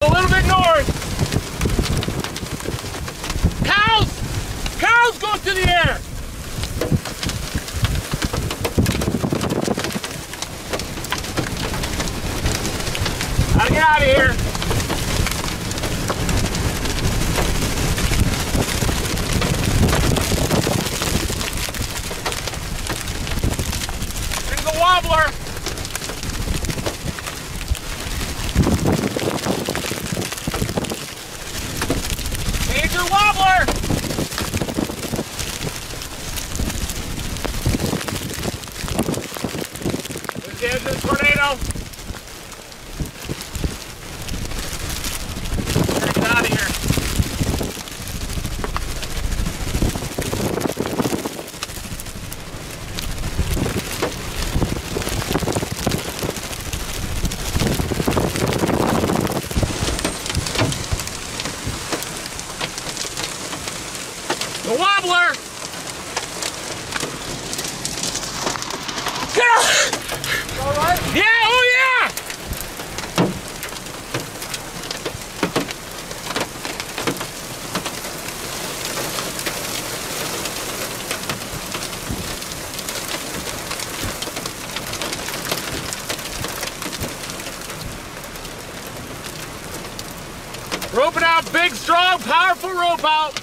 A little bit north. Cows! Cows go through the air! Gotta get out of here. There's the wobbler. Major wobbler. There's the edge of the tornado. Get out of here. The wobbler! Get out! All right? Yeah, oh yeah! Roping out, big, strong, powerful rope out.